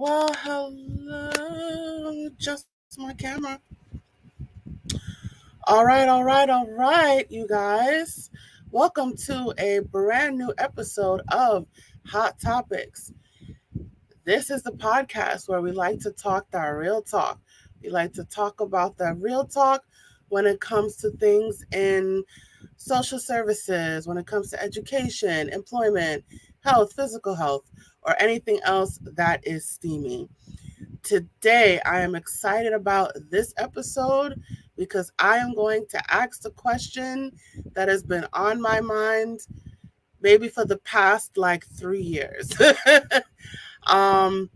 Well, hello. Just my camera. All right, you guys. Welcome to a brand new episode of Hot Topics. This is the podcast where we like to talk that real talk. We like to talk about that real talk when it comes to things in social services, when it comes to education, employment, health, physical health, or anything else that is steamy. Today, I am excited about this episode because I am going to ask the question that has been on my mind maybe for the past like 3 years. um,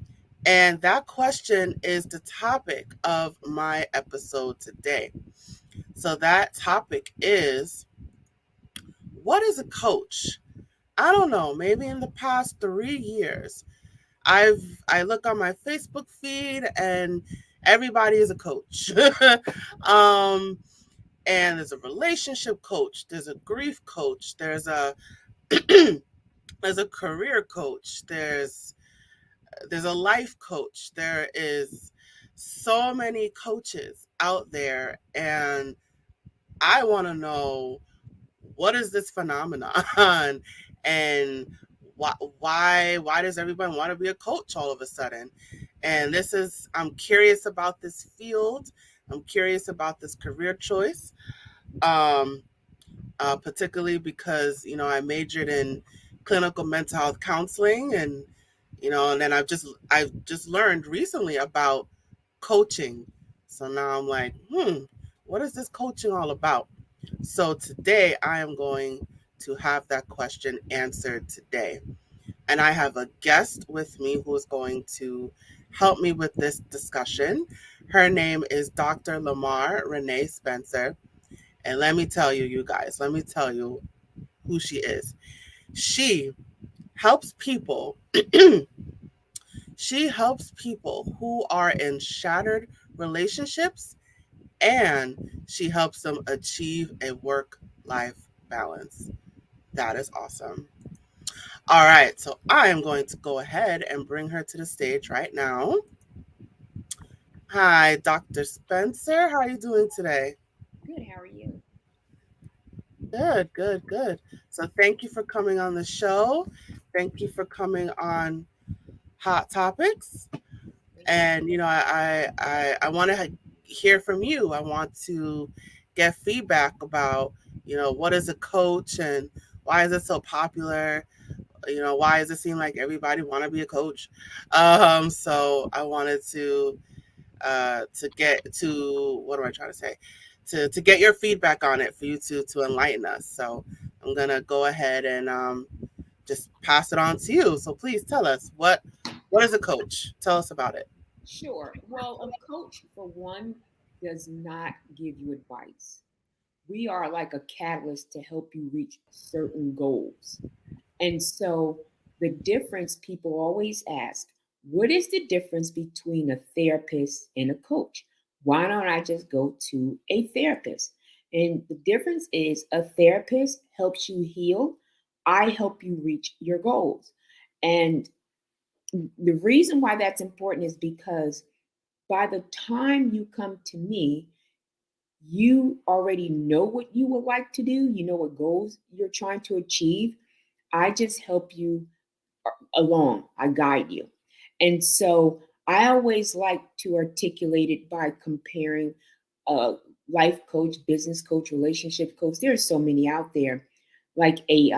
and that question is the topic of my episode today. So, that topic is, what is a coach? I don't know, maybe in the past 3 years, I look on my Facebook feed and everybody is a coach. um, and there's a relationship coach, there's a grief coach, there's a career coach, there's a life coach. There is so many coaches out there, and I want to know, what is this phenomenon and why does everyone want to be a coach all of a sudden? And I'm curious about this field. I'm curious about this career choice, um, particularly because I majored in clinical mental health counseling, and then I've just learned recently about coaching. So now I'm like, what is this coaching all about? So today I am going to have that question answered today. And I have a guest with me who is going to help me with this discussion. Her name is Dr. Lamarr Renee Spencer. And let me tell you, you guys, let me tell you who she is. She helps people. She helps people who are in shattered relationships, and she helps them achieve a work life balance. That is awesome. All right, so I am going to go ahead and bring her to the stage right now. Hi, Dr. Spencer. How are you doing today? Good. How are you? Good, good, good. So thank you for coming on the show. Thank you for coming on Hot Topics. Thank you. And I want to hear from you. I want to get feedback about what is a coach and why is it so popular. Why does it seem like everybody want to be a coach? So I wanted to get to, what am I trying to say, to get your feedback on it, for you to enlighten us. So I'm gonna go ahead and just pass it on to you. So please tell us, what is a coach? Tell us about it. Sure. Well, a coach, for one, does not give you advice. We are like a catalyst to help you reach certain goals. And so the difference, people always ask, what is the difference between a therapist and a coach? Why don't I just go to a therapist? And the difference is, a therapist helps you heal. I help you reach your goals. And the reason why that's important is because by the time you come to me, you already know what you would like to do, you know what goals you're trying to achieve. I just help you along, I guide you. And so I always like to articulate it by comparing a life coach, business coach, relationship coach. There's so many out there, like a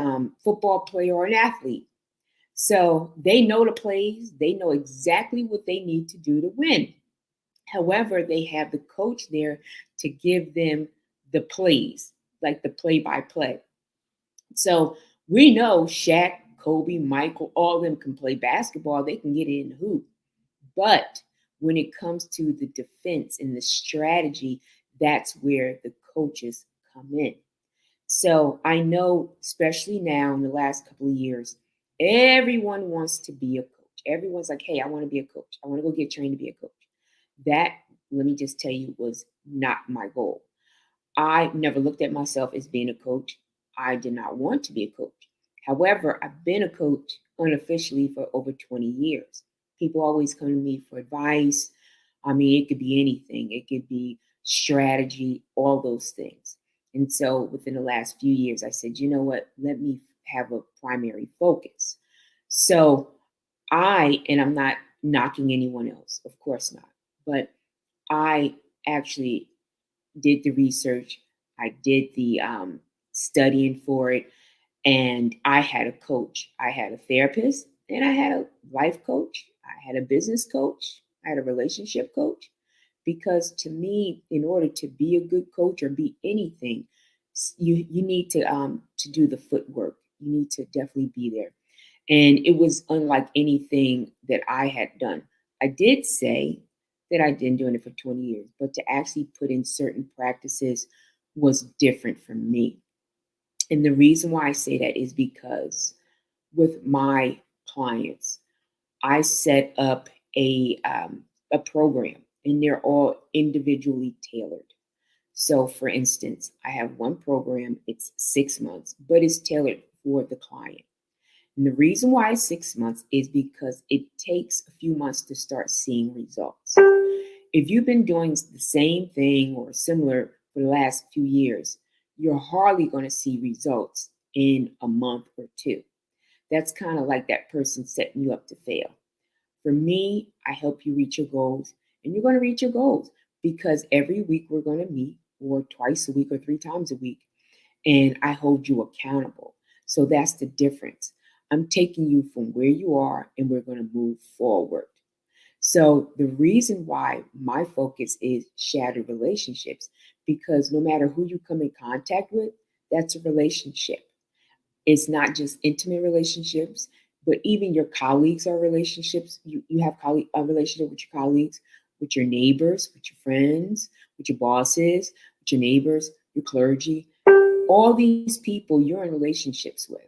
football player or an athlete. So they know the plays, they know exactly what they need to do to win. However, they have the coach there to give them the plays, like the play by play. So we know Shaq, Kobe, Michael, all of them can play basketball, they can get it in the hoop. But when it comes to the defense and the strategy, that's where the coaches come in. So I know, especially now in the last couple of years, everyone wants to be a coach. Everyone's like, hey, I want to be a coach. I want to go get trained to be a coach. That, let me just tell you, was not my goal. I never looked at myself as being a coach. I did not want to be a coach. However, I've been a coach unofficially for over 20 years. People always come to me for advice. I mean, it could be anything, it could be strategy, all those things. And so within the last few years, I said, you know what, let me have a primary focus. So and I'm not knocking anyone else, of course not, but I actually did the research, I did the studying for it, and I had a coach. I had a therapist, and I had a life coach. I had a business coach. I had a relationship coach. Because to me, in order to be a good coach or be anything, you need to do the footwork. You need to definitely be there. And it was unlike anything that I had done. I did say that I'd been doing it for 20 years, but to actually put in certain practices was different for me. And the reason why I say that is because with my clients, I set up a program, and they're all individually tailored. So, for instance, I have one program, it's 6 months, but it's tailored for the client. And the reason why it's 6 months is because it takes a few months to start seeing results. If you've been doing the same thing or similar for the last few years, you're hardly going to see results in a month or two. That's kind of like that person setting you up to fail. For me, I help you reach your goals, and you're going to reach your goals because every week we're going to meet, or twice a week, or 3 times a week, and I hold you accountable. So that's the difference. I'm taking you from where you are, and we're going to move forward. So the reason why my focus is shattered relationships, because no matter who you come in contact with, that's a relationship. It's not just intimate relationships, but even your colleagues are relationships. You have a relationship with your colleagues, with your neighbors, with your friends, with your bosses, with your neighbors, your clergy. All these people you're in relationships with.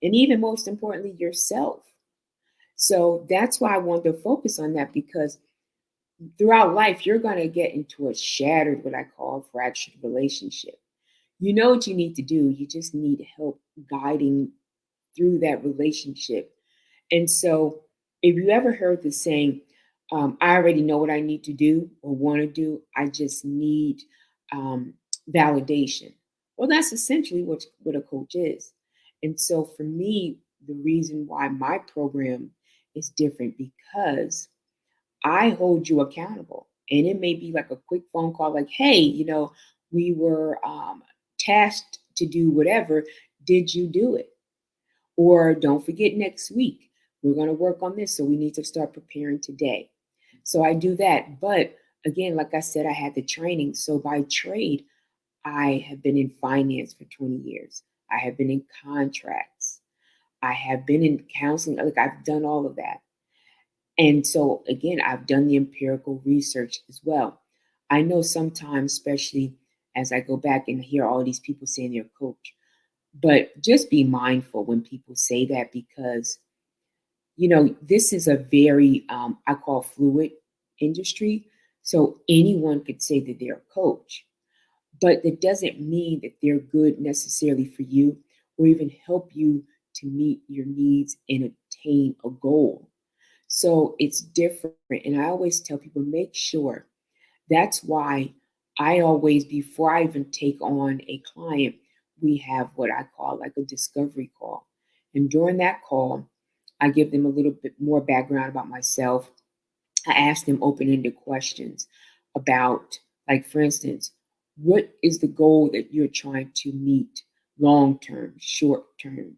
And even most importantly, yourself. So that's why I want to focus on that, because throughout life, you're going to get into a shattered, what I call fractured relationship. You know what you need to do. You just need help guiding through that relationship. And so, if you ever heard the saying, I already know what I need to do or want to do, I just need um, validation. Well, that's essentially what a coach is. And so, for me, the reason why my program is different, because I hold you accountable. And it may be like a quick phone call, like, hey, we were tasked to do whatever. Did you do it? Or don't forget, next week, we're going to work on this. So we need to start preparing today. So I do that. But again, like I said, I had the training. So by trade, I have been in finance for 20 years. I have been in contracts. I have been in counseling. Like, I've done all of that. And so, again, I've done the empirical research as well. I know sometimes, especially as I go back and hear all these people saying they're a coach, but just be mindful when people say that, because, this is a very, I call fluid industry. So anyone could say that they're a coach, but that doesn't mean that they're good necessarily for you, or even help you to meet your needs and attain a goal. So it's different. And I always tell people, make sure. That's why I always, before I even take on a client, we have what I call like a discovery call. And during that call, I give them a little bit more background about myself. I ask them open ended questions about, like, for instance, what is the goal that you're trying to meet long term, short term,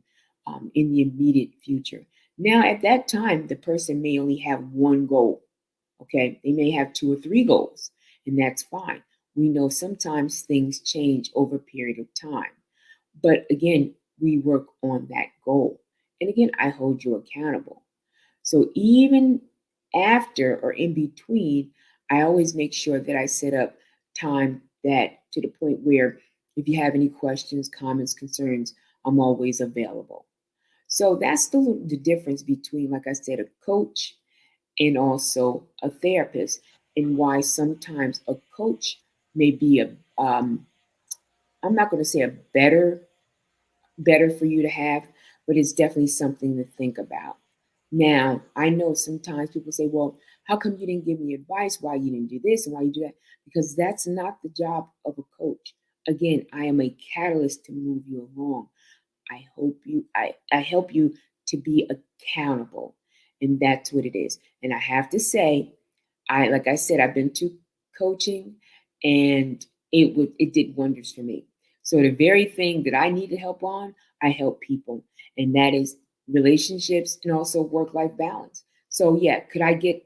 in the immediate future? Now, at that time, the person may only have one goal. Okay, they may have two or three goals, and that's fine. We know sometimes things change over a period of time. But again, we work on that goal. And again, I hold you accountable. So even after or in between, I always make sure that I set up time, that to the point where if you have any questions, comments, concerns, I'm always available. So that's the difference between, like I said, a coach and also a therapist, and why sometimes a coach may be I'm not going to say a better for you to have, but it's definitely something to think about. Now, I know sometimes people say, well, how come you didn't give me advice why you didn't do this and why you do that? Because that's not the job of a coach. Again, I am a catalyst to move you along. I help you to be accountable. And that's what it is. And I have to say, like I said, I've been to coaching and it did wonders for me. So the very thing that I needed help on, I help people. And that is relationships and also work-life balance. So yeah, could I get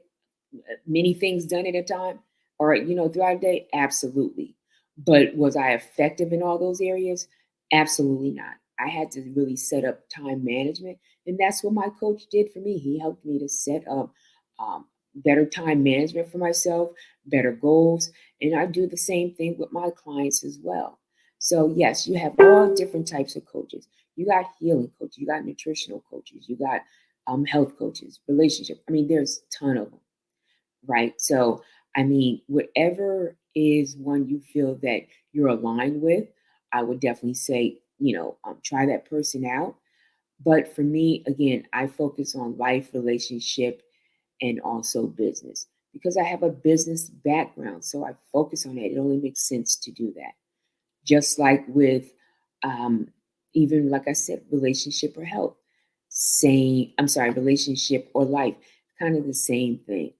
many things done at a time or throughout the day? Absolutely. But was I effective in all those areas? Absolutely not. I had to really set up time management, and that's what my coach did for me. He helped me to set up um, better time management for myself, better goals, and I do the same thing with my clients as well. So yes, you have all different types of coaches. You got healing coaches, you got nutritional coaches, you got health coaches, relationship. I mean, there's a ton of them, right? So, I mean, whatever is one you feel that you're aligned with, I would definitely say, try that person out. But for me, again, I focus on life, relationship, and also business because I have a business background. So I focus on it. It only makes sense to do that. Just like with, um, even like I said, relationship or health, relationship or life, kind of the same thing.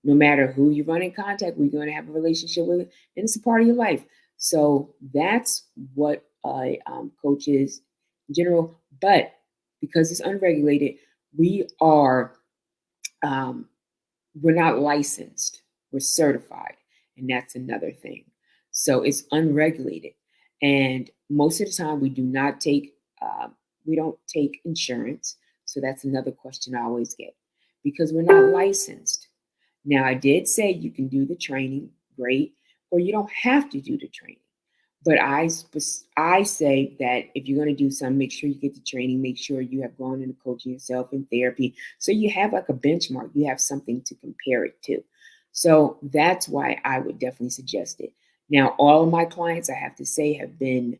No matter who you run in contact with, you're going to have a relationship with, and it's a part of your life. So that's what a coach is in general. But because it's unregulated, we are um, we're not licensed. We're certified, and that's another thing. So it's unregulated, and most of the time we don't take insurance. So that's another question I always get because we're not licensed. Now, I did say you can do the training, great, or you don't have to do the training. But I say that if you're going to do something, make sure you get the training, make sure you have gone into coaching yourself in therapy. So you have like a benchmark, you have something to compare it to. So that's why I would definitely suggest it. Now, all of my clients, I have to say, have been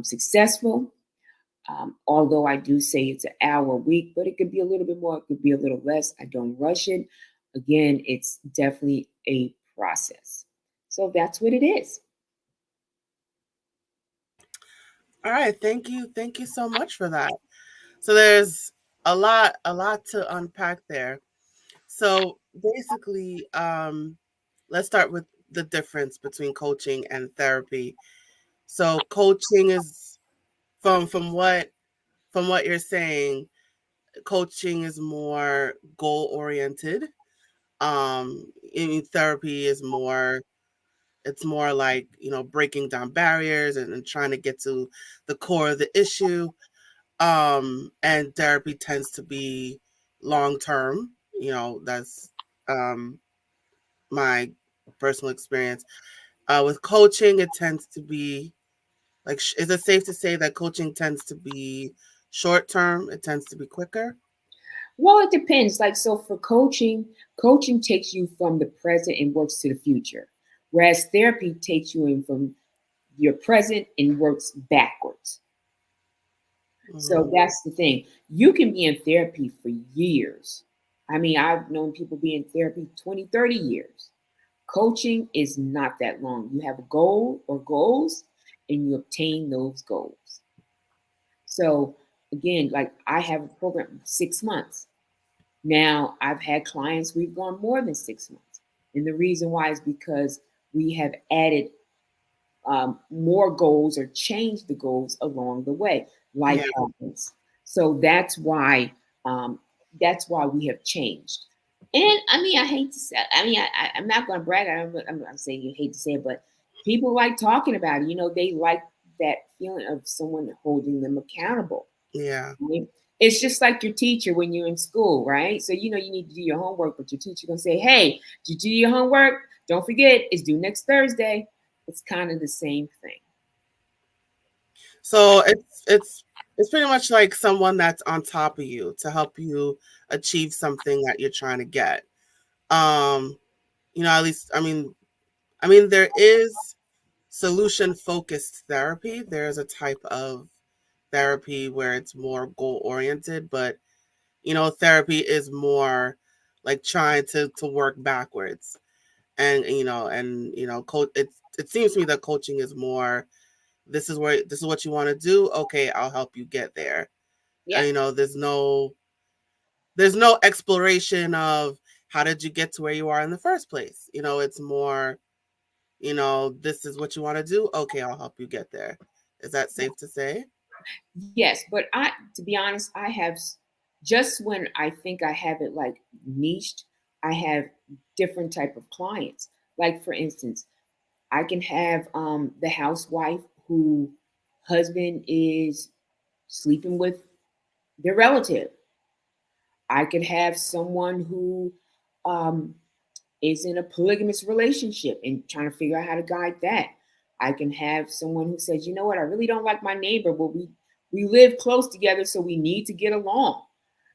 successful. Although I do say it's an hour a week, but it could be a little bit more, it could be a little less. I don't rush it. Again, it's definitely a process. So that's what it is. All right, thank you. Thank you so much for that. So there's a lot to unpack there. So basically, let's start with the difference between coaching and therapy. So coaching is from what you're saying, coaching is more goal oriented. Um, in therapy is more, it's more like, breaking down barriers and trying to get to the core of the issue. And therapy tends to be long term. That's um my personal experience. With coaching, it tends to be like, is it safe to say that coaching tends to be short term? It tends to be quicker. Well, it depends. Like, so for coaching, coaching takes you from the present and works to the future, whereas therapy takes you in from your present and works backwards. So Hmm. that's the thing. You can be in therapy for years. I mean, I've known people be in therapy 20, 30 years. Coaching is not that long. You have a goal or goals and you obtain those goals. So again, like I have a program 6 months. Now I've had clients we've gone more than 6 months. And the reason why is because we have added more goals or changed the goals along the way. Life Yeah, happens. So um, that's why we have changed. And I mean, I hate to say, I mean, I'm not going to brag. I'm saying you hate to say it, but people like talking about it. They like that feeling of someone holding them accountable. yeah, Right? It's just like your teacher when you're in school, right? So you need to do your homework, but your teacher gonna say, "Hey, did you do your homework? Don't forget, it's due next Thursday." It's kind of the same thing. so it's pretty much like someone that's on top of you to help you achieve something that you're trying to get. um at least, I mean there is solution focused therapy. There's a type of therapy where it's more goal oriented, but therapy is more like trying to work backwards. And coach, it seems to me that coaching is more, this is what you want to do, okay, I'll help you get there. Yeah. There's no exploration of how did you get to where you are in the first place. It's more, this is what you want to do, okay, I'll help you get there. Is that safe to say? Yes, but to be honest, I have just when I think I have it like niched, I have different type of clients. Like for instance, I can have the housewife who husband is sleeping with their relative. I could have someone who um, is in a polygamous relationship and trying to figure out how to guide that. I can have someone who says, you know what, I really don't like my neighbor, but we live close together, so we need to get along.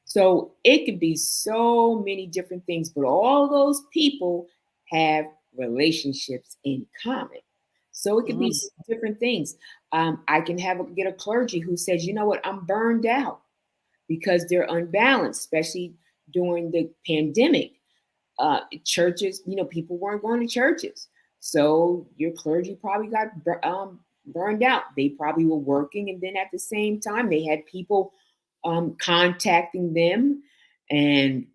So it could be so many different things, but all those people have relationships in common. So it could be Mm. different things. I can get a clergy who says, you know what, I'm burned out because they're unbalanced, especially during the pandemic. Churches, people weren't going to churches. So your clergy probably got burned out. They probably were working, and then at the same time, they had people contacting them and,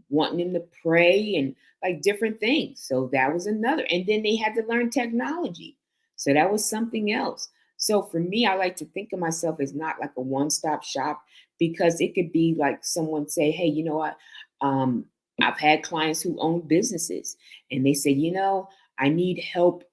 wanting them to pray and like different things. So that was another. And then they had to learn technology. So that was something else. So for me, I like to think of myself as not like a one stop shop because it could be like someone say, hey, you know what? Um, I've had clients who own businesses and they say, I need help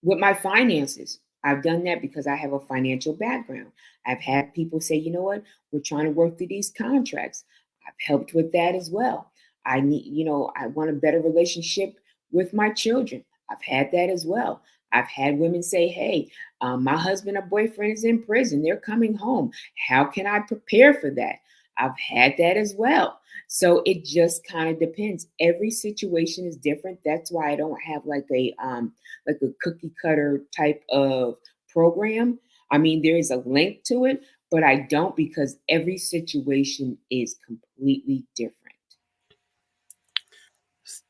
with my finances. I've done that because I have a financial background. I've had people say, you know what, we're trying to work through these contracts. I've helped with that as well. I want a better relationship with my children. I've had that as well. I've had women say, hey, my husband or boyfriend is in prison. They're coming home. How can I prepare for that? I've had that as well. So it just kind of depends. Every situation is different. That's why I don't have like a cookie cutter type of program. I mean, there is a link to it, but I don't because every situation is completely different.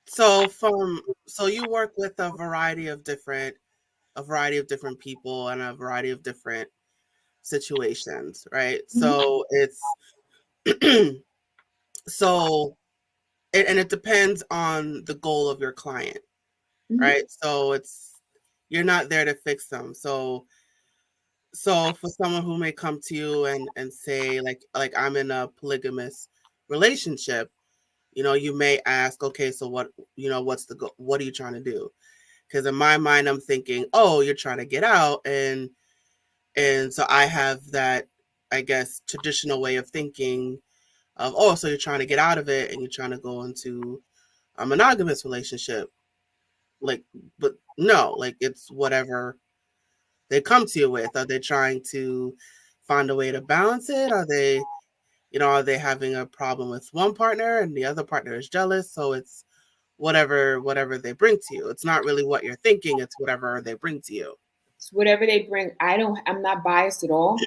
So you work with a variety of different people and a variety of different situations, right? Mhm. So it's so and it depends on the goal of your client, Mhm. right? So you're not there to fix them. So for someone who may come to you and say like I'm in a polygamous relationship, you may ask, okay, so what's the goal? What are you trying to do? Because in my mind I'm thinking, oh, you're trying to get out, and so I have that, I guess, traditional way of thinking of, oh, so you're trying to get out of it and you're trying to go into a monogamous relationship. Like, but no, like it's whatever they come to you with. Are they trying to find a way to balance it? Are they having a problem with one partner and the other partner is jealous? So it's whatever they bring to you. It's not really what you're thinking, it's whatever they bring to you. It's whatever they bring. I'm not biased at all,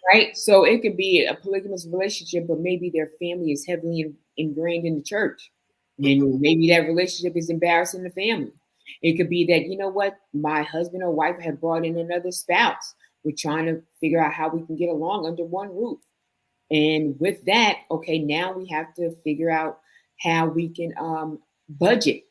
right? So it could be a polygamous relationship, but maybe their family is heavily ingrained in the church, and Hmm. maybe that relationship is embarrassing the family. It could be that, you know what, my husband or wife have brought in another spouse. We're trying to figure out how we can get along under one roof. And with that, okay, now we have to figure out how we can budget,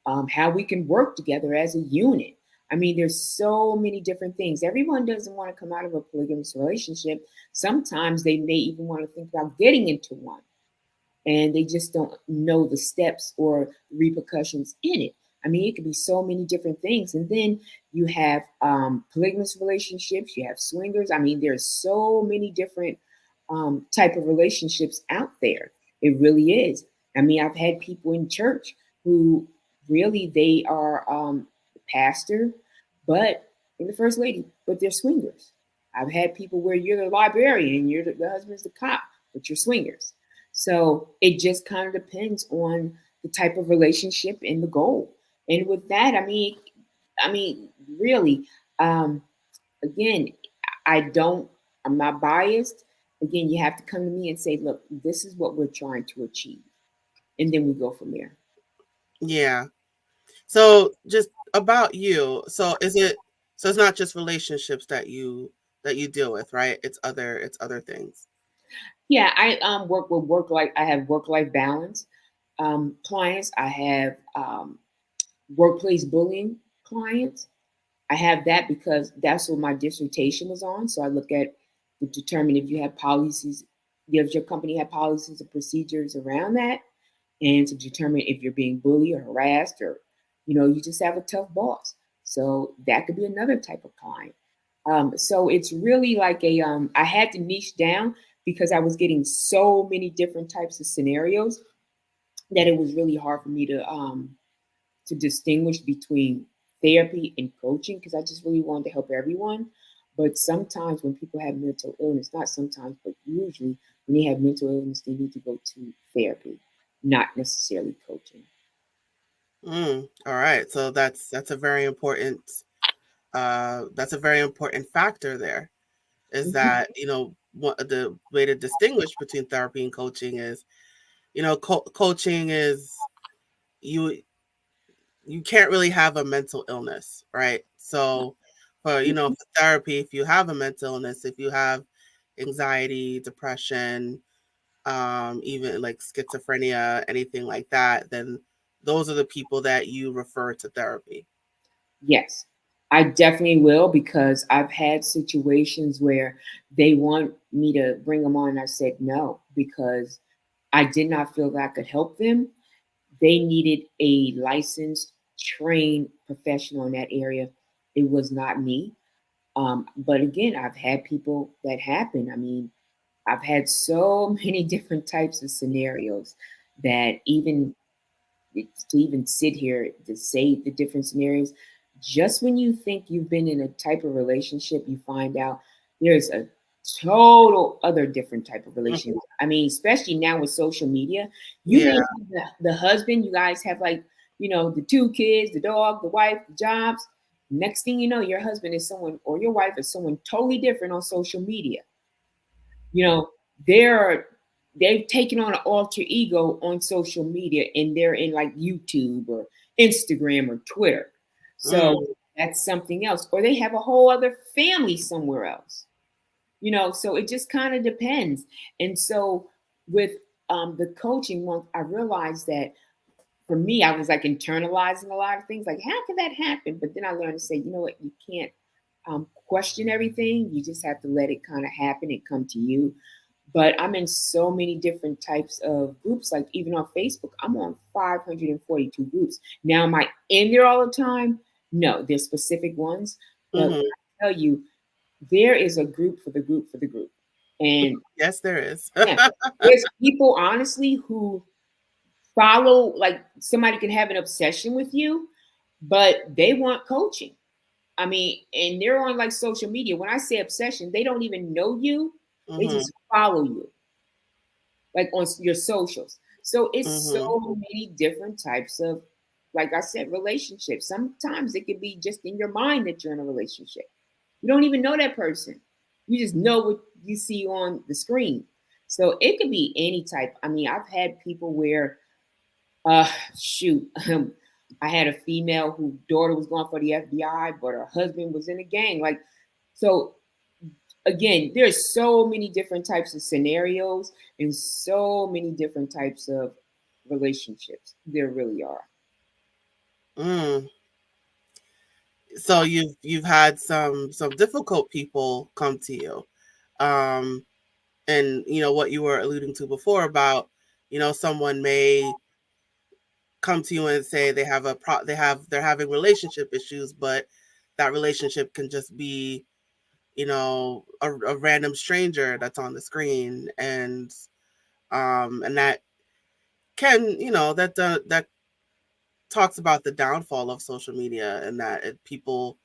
how we can work together as a unit. I mean, there's so many different things. Everyone doesn't want to come out of a polygamous relationship. Sometimes they may even want to think about getting into one, and they just don't know the steps or repercussions in it. I mean, it could be so many different things. And then you have polygamous relationships, you have swingers. I mean, there's so many different type of relationships out there. It really is. I mean, I've had people in church who really they are pastor, but in the first lady, but they're swingers. I've had people where you're the librarian, the husband's the cop, but you're swingers. So it just kind of depends on the type of relationship and the goal. And with that, I mean, really, um, again, I don't, I'm not biased. again, you have to come to me and say, look, this is what we're trying to achieve. And then we go from there. Yeah. So just about you. So it's not just relationships that you deal with, right? It's other things. Yeah, I work with work life. I have work life balance clients. I have workplace bullying clients. I have that because that's what my dissertation was on. So I look at to determine if you have policies, does your company have policies and procedures around that, and to determine if you're being bullied or harassed, or you just have a tough boss. So that could be another type of client. So it's really like I had to niche down because I was getting so many different types of scenarios that it was really hard for me to distinguish between therapy and coaching because I just really wanted to help everyone. But sometimes when people have mental illness, not sometimes, but usually when they have mental illness, they need to go to therapy, not necessarily coaching. All right. So that's a very important factor there. Is Mhm. that the way to distinguish between therapy and coaching is coaching is you you can't really have a mental illness, right? So for for therapy, if you have a mental illness, if you have anxiety, depression, even like schizophrenia, anything like that, then those are the people that you refer to therapy. Yes, I definitely will because I've had situations where they want me to bring them on. And I said no because I did not feel that I could help them. They needed a licensed, trained professional in that area. It was not me. But again, I've had people that happen. I mean, I've had so many different types of scenarios that even to even sit here to say the different scenarios, just when you think you've been in a type of relationship, you find out there's a total other different type of Mhm. relationship. I mean, especially now with social media, you may Yeah. have the husband, you guys have like, the two kids, the dog, the wife, the jobs. Next thing you know, your husband is someone or your wife is someone totally different on social media. You know, they're they've taken on an alter ego on social media and they're in like YouTube or Instagram or Twitter. So Mm, that's something else. Or they have a whole other family somewhere else. So it just kind of depends. And so with the coaching one, I realized that for me, I was like internalizing a lot of things. Like, how can that happen? But then I learned to say, you know what, you can't question everything. You just have to let it kind of happen and come to you. But I'm in so many different types of groups. Like even on Facebook, I'm on 542 groups. Now, am I in there all the time? No, there's specific ones. But mhm. I tell you, there is a group for the group for the group. And Yes, there is. yeah, there's people honestly who follow, like somebody can have an obsession with you, but they want coaching. I mean, and they're on like social media. When I say obsession, they don't even know you. They Mhm. just follow you, like on your socials. So it's Mhm. so many different types of, like I said, relationships. Sometimes it could be just in your mind that you're in a relationship. You don't even know that person. You just know what you see on the screen. So it could be any type. I mean, I've had people where uh, shoot. I had a female whose daughter was going for the FBI, but her husband was in a gang. Like, so again, there's so many different types of scenarios and so many different types of relationships. There really are. Mm. So you've had some difficult people come to you. Um and what you were alluding to before about someone may come to you and say they have they're having relationship issues, but that relationship can just be a random stranger that's on the screen, and that can that talks about the downfall of social media, and that people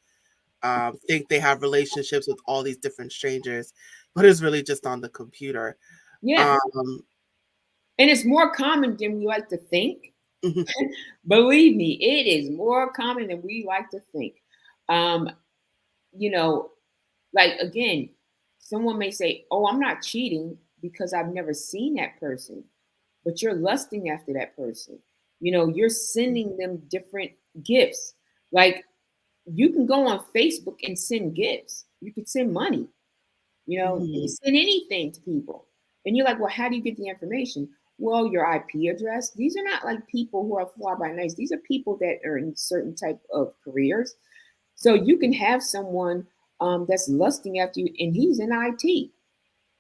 think they have relationships with all these different strangers, but it's really just on the computer. Yeah. um And it's more common than we like to think. mhm, Believe me, it is more common than we like to think. Um, you know, like again, Someone may say, "Oh, I'm not cheating because I've never seen that person," but you're lusting after that person. You're sending them different gifts. Like, you can go on Facebook and send gifts. You could send money. You can Mm-hmm. send anything to people. And you're like, well, how do you get the information? Well, your IP address. These are not like people who are fly by nights. These are people that are in certain type of careers. So you can have someone that's lusting after you, and he's in IT.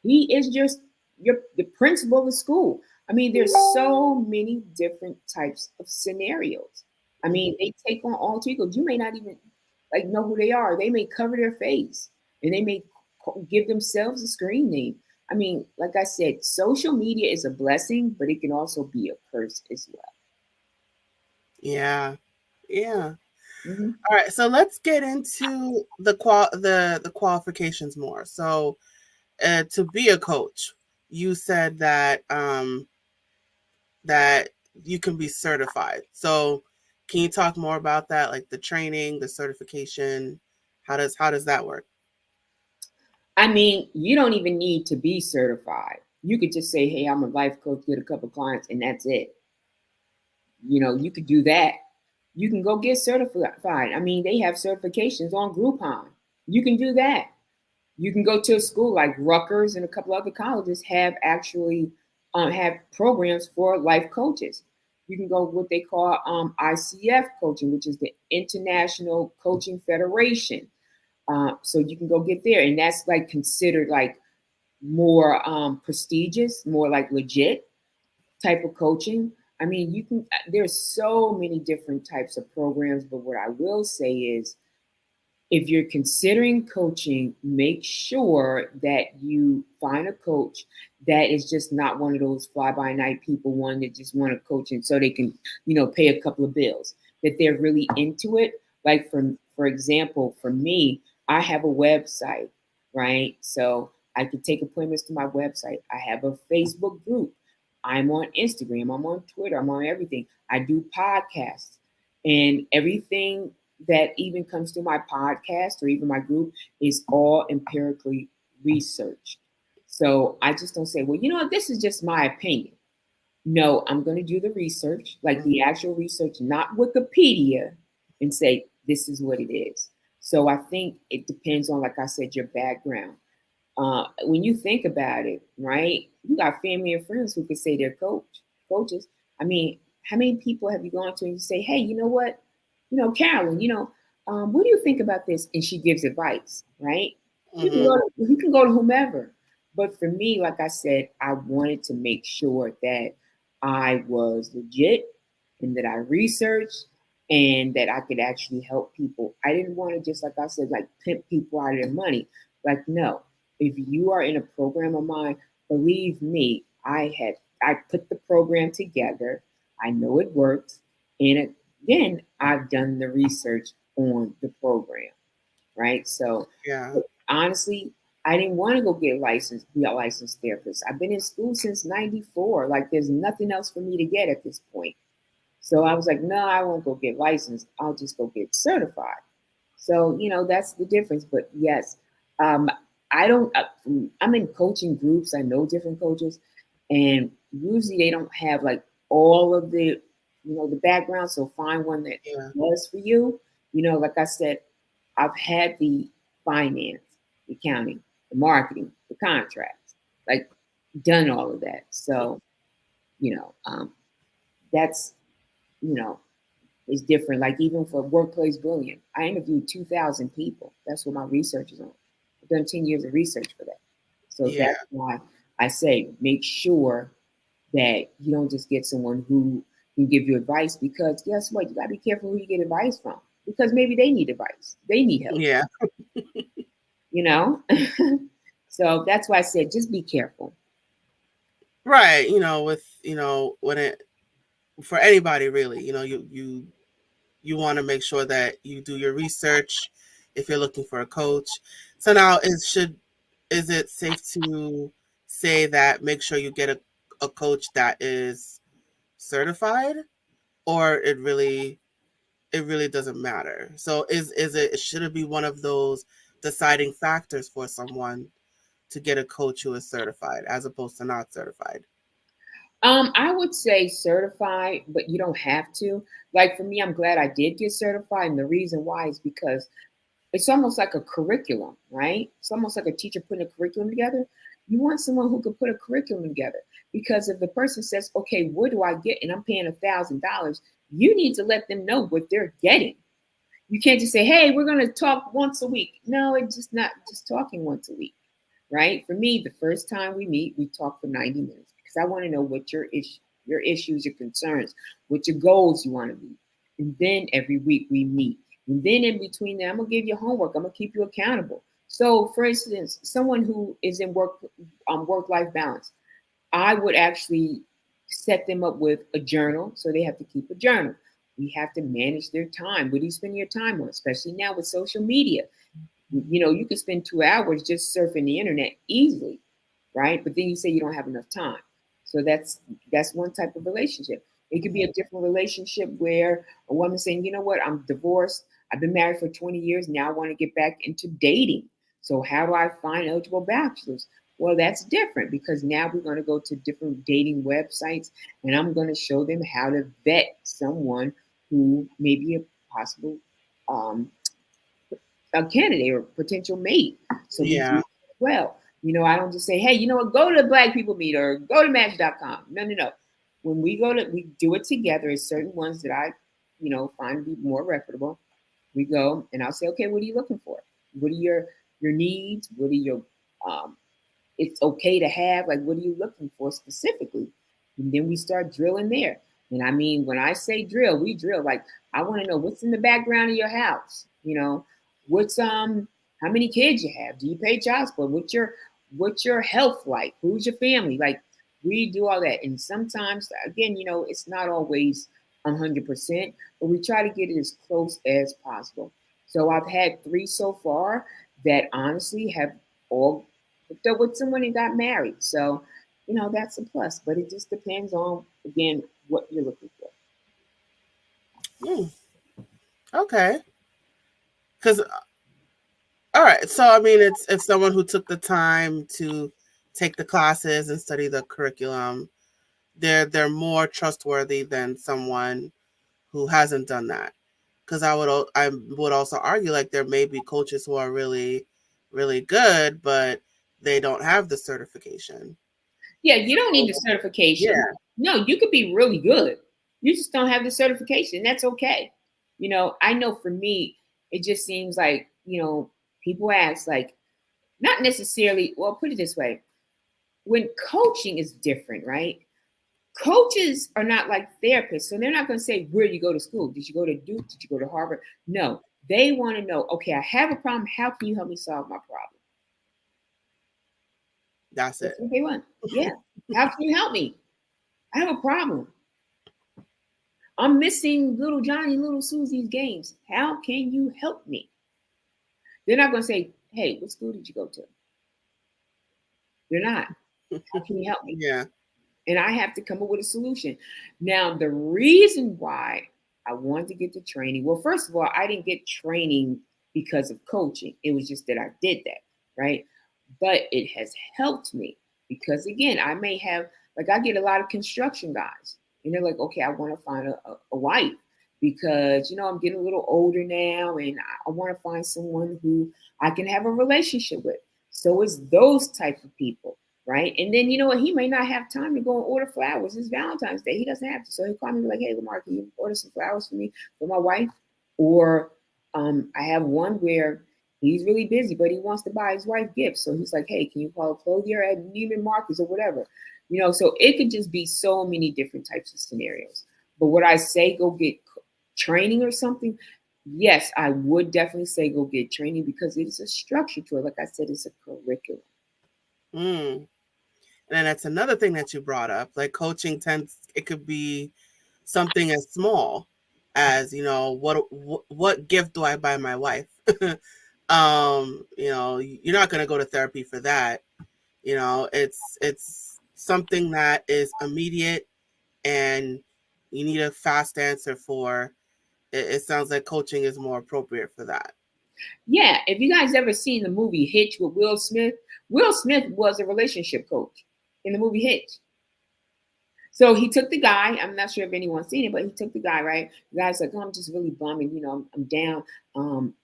He is just the principal of the school. I mean, there's so many different types of scenarios. I mean, Mm-hmm. they take on alter egos. You may not even like know who they are. They may cover their face, and they may give themselves a screen name. I mean, like I said, social media is a blessing, but it can also be a curse as well. Yeah. Yeah. Hmm. All right. So let's get into the qualifications more. So to be a coach, you said that you can be certified. So can you talk more about that, like the training, the certification? How does that work? I mean, you don't even need to be certified. You could just say, "Hey, I'm a life coach, get a couple clients, and that's it." You could do that. You can go get certified. I mean, they have certifications on Groupon. You can do that. You can go to a school like Rutgers and a couple other colleges have actually have programs for life coaches. You can go what they call ICF coaching, which is the International Coaching Federation. So you can go get there, and that's like considered like more prestigious, more like legit type of coaching. I mean, there's so many different types of programs, but what I will say is if you're considering coaching, make sure that you find a coach that is just not one of those fly by night people, one that just want to coach and so they can, pay a couple of bills, that they're really into it. Like for example, for me, I have a website, right? So I can take appointments to my website. I have a Facebook group. I'm on Instagram. I'm on Twitter. I'm on everything. I do podcasts and everything that even comes to my podcast or even my group is all empirically researched. So I just don't say, well, this is just my opinion. No, I'm going to do the research, like the actual research, not Wikipedia, and say, this is what it is. So I think it depends on, like I said, your background. When you think about it, right? You got family and friends who could say they're coaches. I mean, how many people have you gone to and you say, hey, you know what? Carolyn, what do you think about this? And she gives advice, right? Mm-hmm. You can go to whomever. But for me, like I said, I wanted to make sure that I was legit and that I researched and that I could actually help people. I didn't want to just, like I said, like pimp people out of their money. Like, no, if you are in a program of mine, believe me, I put the program together. I know it works. And again, I've done the research on the program, right? So Yeah. honestly, I didn't want to go get licensed, be a licensed therapist. I've been in school since '94. Like there's nothing else for me to get at this point. So I was like, no, I won't go get licensed. I'll just go get certified. So, that's the difference. But yes, um, I don't, I'm in coaching groups. I know different coaches, and usually they don't have like all of the background. So find one that Yeah. was for you. Like I said, I've had the finance, the accounting, the marketing, the contracts, like done all of that. So, you know, um, that's, you know, is different. Like even for workplace bullying, I interviewed 2,000 people. That's what my research is on. I've done 10 years of research for that. So Yeah. that's why I say make sure that you don't just get someone who can give you advice because guess what? You gotta be careful who you get advice from because maybe they need advice. They need help, Yeah. you know? So that's why I said just be careful. Right. With when it for anybody really, you want to make sure that you do your research if you're looking for a coach. So now is it safe to say that make sure you get a coach that is certified, or it really doesn't matter? So should it be one of those deciding factors for someone to get a coach who is certified as opposed to not certified? I would say certified, but you don't have to. Like for me, I'm glad I did get certified, and the reason why is because it's almost like a curriculum, right? It's almost like a teacher putting a curriculum together. You want someone who can put a curriculum together, because if the person says, "Okay, what do I get?" and I'm paying $1,000, you need to let them know what they're getting. You can't just say, "Hey, we're going to talk once a week." No, it's just not just talking once a week, right? For me, the first time we meet, we talk for 90 minutes because I want to know what your issues, your concerns, what your goals you want to meet. And then every week we meet. And then in between that, I'm going to give you homework. I'm going to keep you accountable. So, for instance, someone who is in work life balance, I would actually set them up with a journal. So they have to keep a journal. We have to manage their time. What do you spend your time on? Especially now with social media. You can spend 2 hours just surfing the internet easily, right? But then you say you don't have enough time. So that's one type of relationship. It could be a different relationship where a woman saying, "You know what, I'm divorced. I've been married for 20 years. Now I want to get back into dating. So how do I find eligible bachelors?" Well, that's different because now we're going to go to different dating websites, and I'm going to show them how to vet someone who may be a possible um, a candidate or potential mate. So we do Yeah. well. I don't just say, "Hey, you know what, go to Black People Meet or go to Match.com." No, no, no. When we do it together. It's certain ones that I, find to be more reputable. We go and I'll say, "Okay, what are you looking for? What are your needs? What are your um, it's okay to have, like, what are you looking for specifically?" And then we start drilling there. And I mean, when I say drill, we drill. Like, I want to know what's in the background of your house. What's how many kids you have? Do you pay child support? What's your health like? Who's your family? Like, we do all that. And sometimes, again, it's not always 100%, but we try to get it as close as possible. So I've had 3 so far that honestly have all hooked up with someone and got married. So, that's a plus. But it just depends on, again, what you're looking for. Hmm. Okay. Because all right, so I mean, it's someone who took the time to take the classes and study the curriculum. They're more trustworthy than someone who hasn't done that. Because I would also argue like there may be coaches who are really really good, but they don't have the certification. Yeah, you don't need the So, certification. yeah, No, you could be really good. You just don't have the certification. That's okay. I know for me, it just seems like, people ask, like, not necessarily, well, put it this way. When coaching is different, right? Coaches are not like therapists. So they're not going to say, "Where did you go to school? Did you go to Duke? Did you go to Harvard?" No, they want to know, "Okay, I have a problem. How can you help me solve my problem?" that's That's it. what they want. Yeah. How can you help me? I have a problem. I'm missing little Johnny, little Susie's games. How can you help me? They're not going to say, "Hey, what school did you go to?" They're not. "How can you help me?" Yeah. And I have to come up with a solution. Now, the reason why I wanted to get the training, well, first of all, I didn't get training because of coaching. It was just that I did that, right? But it has helped me because, again, I may have, like, I get a lot of construction guys, and they're like, "Okay, I want to find a wife because, I'm getting a little older now, and I want to find someone who I can have a relationship with." So it's those type of people, right? And then, you know what? He may not have time to go and order flowers. It's Valentine's Day. He doesn't have to. So he'll call me and be like, "Hey, Lamarr, can you order some flowers for me for my wife?" Or I have one where he's really busy, but he wants to buy his wife gifts. So he's like, "Hey, can you call a clothier at Neiman Marcus or whatever?" So it could just be so many different types of scenarios. But would I say go get training or something? Yes, I would definitely say go get training because it is a structure to it. Like I said, it's a curriculum. Mm. And that's another thing that you brought up. Like coaching tends, it could be something as small as, what gift do I buy my wife? You're not going to go to therapy for that. It's something that is immediate and you need a fast answer for. It sounds like coaching is more appropriate for that. Yeah, if you guys ever seen the movie Hitch with Will Smith, Will Smith was a relationship coach in the movie Hitch. So he took the guy. I'm not sure if anyone's seen it, but he took the guy, right? The guy's like, oh, I'm just really bumming. I'm down.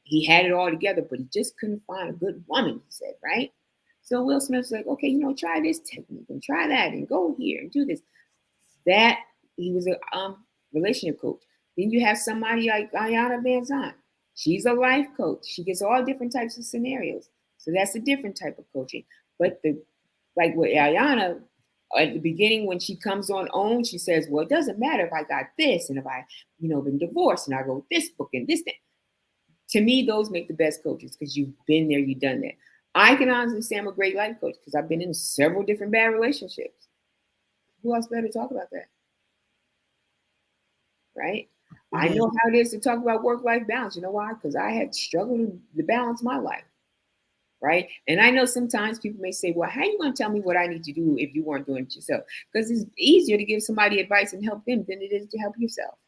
He had it all together, but he just couldn't find a good woman, he said, right? So Will Smith's like, okay, try this technique and try that and go here and do this. That he was a relationship coach. Then you have somebody like Ayanna Van Zandt. She's a life coach. She gets all different types of scenarios. So that's a different type of coaching. But like with Ayanna, at the beginning when she comes on own, she says, well, it doesn't matter if I got this and if I, been divorced and I wrote this book and this thing. To me, those make the best coaches because you've been there, you've done that. I can honestly say I'm a great life coach because I've been in several different bad relationships. Who else better talk about that? Right? Mm-hmm. I know how it is to talk about work-life balance. You know why? Because I had struggled to balance my life. Right? And I know sometimes people may say, well, how are you going to tell me what I need to do if you weren't doing it yourself? Because it's easier to give somebody advice and help them than it is to help yourself.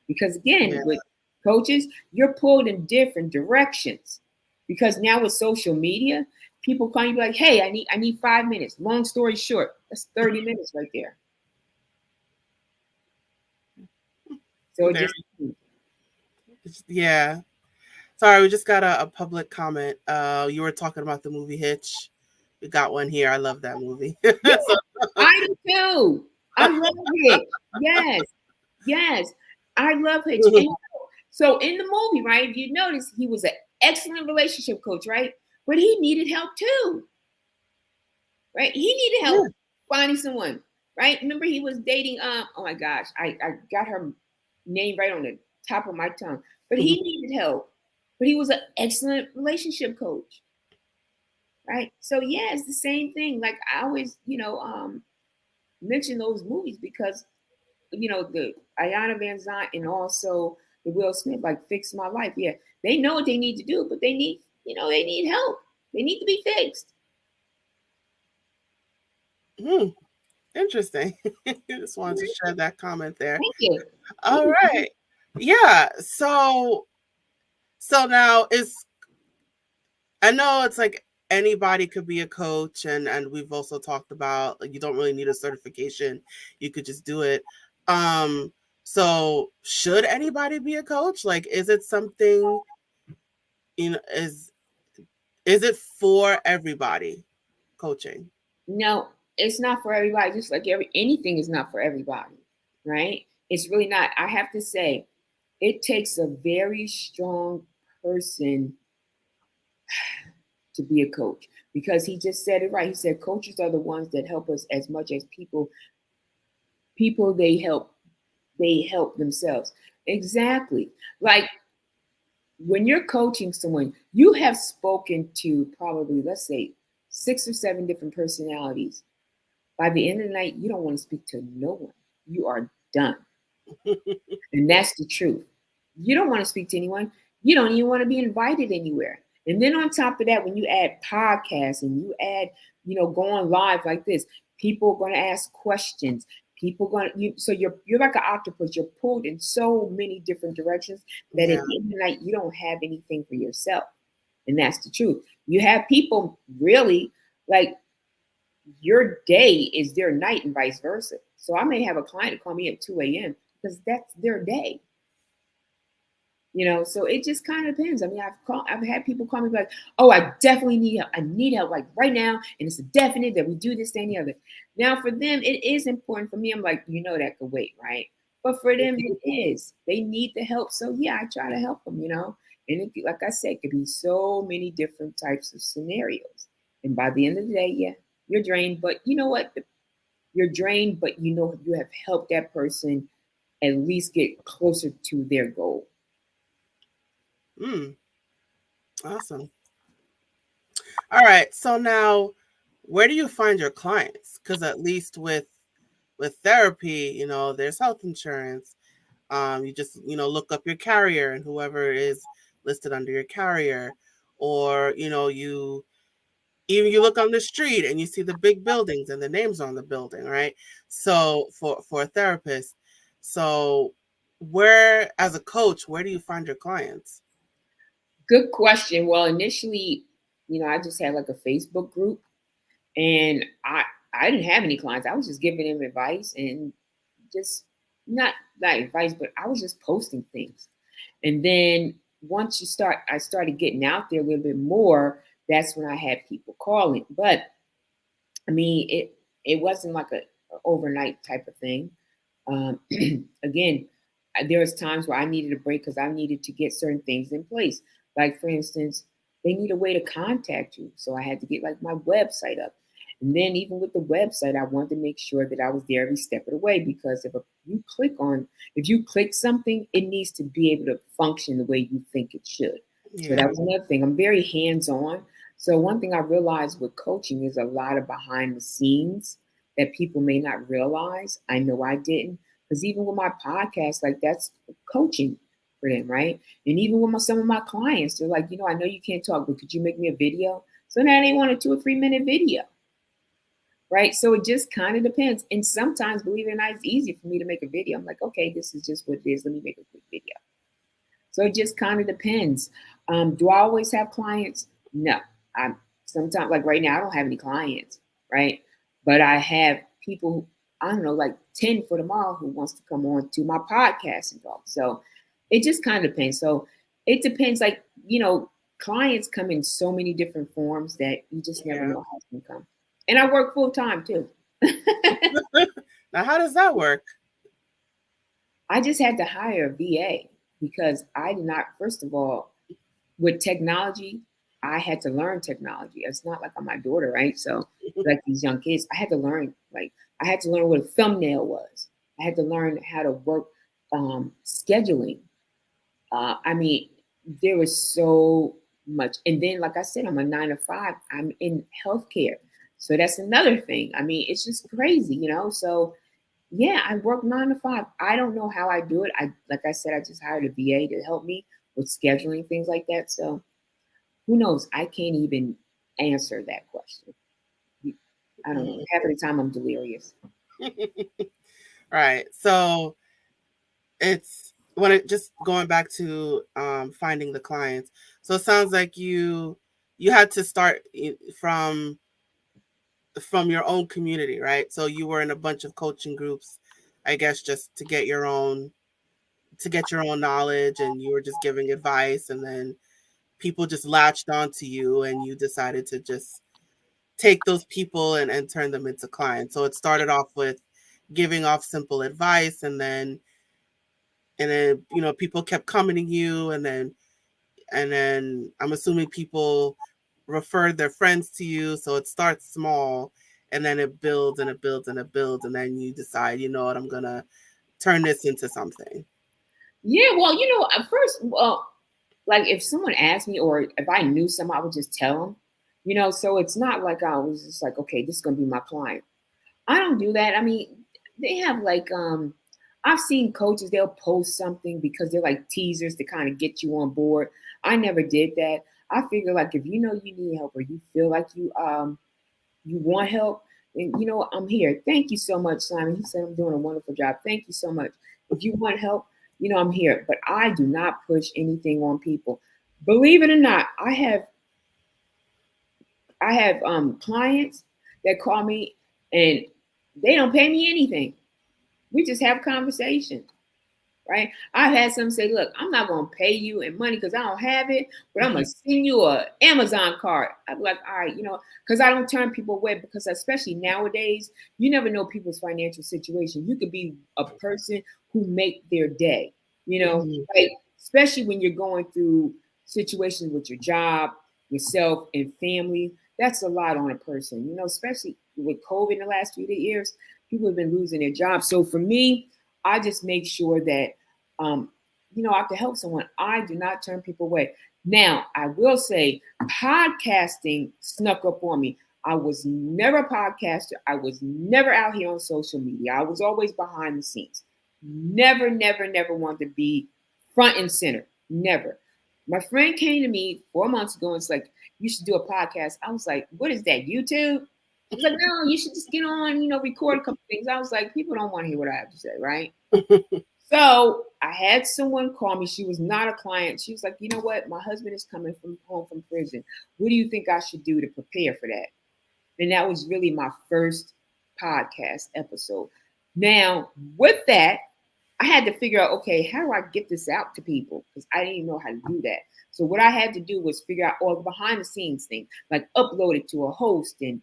Because again, with coaches, you're pulled in different directions. Because now with social media, people call you like, hey, I need 5 minutes. Long story short, that's 30 minutes right there. So yeah. Sorry, we just got a public comment. You were talking about the movie Hitch. We got one here. I love that movie. Yeah, I do too. I love Hitch. Yes. I love Hitch. And so in the movie, right, you notice he was an excellent relationship coach, right? But he needed help too. Right? He needed help finding someone, right? Remember he was dating oh my gosh, I got her name right on the top of my tongue. But he needed help. But he was an excellent relationship coach. Right? So yeah, it's the same thing. Like I always, mention those movies because the Ayanna Van Zandt and also the Will Smith, like Fix My Life. Yeah, they know what they need to do, but they need help. They need to be fixed. Interesting. Just wanted to share that comment there. Thank you. All right. Yeah. So now I know it's like anybody could be a coach, and we've also talked about like you don't really need a certification. You could just do it. So should anybody be a coach? Like, is it something, is it for everybody, coaching? No, it's not for everybody. Just like anything is not for everybody, right? It's really not. I have to say, it takes a very strong person to be a coach because he just said it right. He said coaches are the ones that help us as much as people they help themselves. Exactly. Like when you're coaching someone, you have spoken to probably, let's say, 6 or 7 different personalities. By the end of the night, you don't want to speak to no one. You are done. And that's the truth. You don't want to speak to anyone. You don't even want to be invited anywhere. And then on top of that, when you add podcasts and you add, going live like this, people are going to ask questions. So you're like an octopus. You're pulled in so many different directions that at the end of the night, you don't have anything for yourself. And that's the truth. You have people really like your day is their night and vice versa. So I may have a client call me at 2 a.m. because that's their day. So it just kind of depends. I mean, I've had people call me like, oh, I definitely need help. I need help like right now. And it's a definite that we do this, that, and the other. Now for them, it is important. For me, I'm like, that could wait, right? But for them, it is. They need the help. So yeah, I try to help them, And like I said, it could be so many different types of scenarios. And by the end of the day, yeah, you're drained. But you know what? You're drained, but you have helped that person at least get closer to their goal. Awesome. All right. So now, where do you find your clients? Because at least with therapy, there's health insurance. You just look up your carrier and whoever is listed under your carrier, or you look on the street and you see the big buildings and the names on the building, right? So for a therapist, so as a coach, where do you find your clients? Good question. Well, initially, I just had like a Facebook group, and I didn't have any clients. I was just giving them advice, and just not like advice, but I was just posting things. And then once I started getting out there a little bit more. That's when I had people calling. But I mean, it wasn't like a overnight type of thing. Um, Again, there was times where I needed a break because I needed to get certain things in place. Like for instance, they need a way to contact you, so I had to get like my website up. And then even with the website, I wanted to make sure that I was there every step of the way, because if you click something, it needs to be able to function the way you think it should. So Yeah. that was another thing. I'm very hands on. So one thing I realized with coaching is a lot of behind the scenes that people may not realize. I know I didn't, because even with my podcast, like that's coaching for them, right? And even with some of my clients, they're like, I know you can't talk, but could you make me a video? So now they want a 2 or 3 minute video, right? So it just kind of depends. And sometimes, believe it or not, it's easier for me to make a video. I'm like, okay, this is just what it is. Let me make a quick video. So it just kind of depends. Do I always have clients? No. I'm sometimes, like right now, I don't have any clients, right? But I have people who, I don't know, like 10 for tomorrow who wants to come on to my podcast and talk. So it just kind of depends. So it depends, like, clients come in so many different forms that you just never Yeah. know how it's going to come. And I work full time too. Now, how does that work? I just had to hire a VA because I did not, first of all, with technology, I had to learn technology. It's not like I'm my daughter, right? So like these young kids, I had to learn, like I had to learn what a thumbnail was. I had to learn how to work scheduling. I mean, there was so much. And then, like I said, I'm a 9 to 5. I'm in healthcare. So that's another thing. I mean, it's just crazy. So yeah, I work 9 to 5. I don't know how I do it. Like I said, I just hired a VA to help me with scheduling things like that. So who knows? I can't even answer that question. I don't know. Half of the time I'm delirious. Right. So it's when it just going back to finding the clients. So it sounds like you had to start from your own community, right? So you were in a bunch of coaching groups, I guess, just to get your own knowledge, and you were just giving advice, and then people just latched onto you, and you decided to just take those people and turn them into clients. So it started off with giving off simple advice, and then people kept coming to you, and then I'm assuming people referred their friends to you. So it starts small, and then it builds and it builds and it builds, and then you decide, you know what, I'm gonna turn this into something. Yeah, well, at first, well, like if someone asked me or if I knew someone, I would just tell them, so it's not like I was just like, okay, this is going to be my client. I don't do that. I mean, they have like I've seen coaches, they'll post something because they're like teasers to kind of get you on board. I never did that. I figure like if you know you need help or you feel like you want help, then I'm here. Thank you so much, Simon. He said I'm doing a wonderful job. Thank you so much. If you want help, I'm here. But I do not push anything on people. Believe it or not, I have clients that call me and they don't pay me anything. We just have conversations, right? I've had some say, look, I'm not going to pay you in money because I don't have it, but I'm going to send you a Amazon card. I'm like, all right, because I don't turn people away, because especially nowadays, you never know people's financial situation. You could be a person who make their day, Mhm. like especially when you're going through situations with your job, yourself, and family. That's a lot on a person, especially with COVID in the last few years. People have been losing their jobs. So for me, I just make sure that um, I can help someone. I do not turn people away. Now, I will say podcasting snuck up on me. I was never a podcaster. I was never out here on social media. I was always behind the scenes. Never, never, never wanted to be front and center. Never. My friend came to me 4 months ago and it's like, you should do a podcast. I was like, what is that, YouTube? He's like, no, you should just get on, record a couple things. I was like, people don't want to hear what I have to say, right? So I had someone call me. She was not a client. She was like, you know what? My husband is coming from home from prison. What do you think I should do to prepare for that? And that was really my first podcast episode. Now, with that, I had to figure out, okay, how do I get this out to people? Because I didn't even know how to do that. So what I had to do was figure out all the behind the scenes things, like upload it to a host and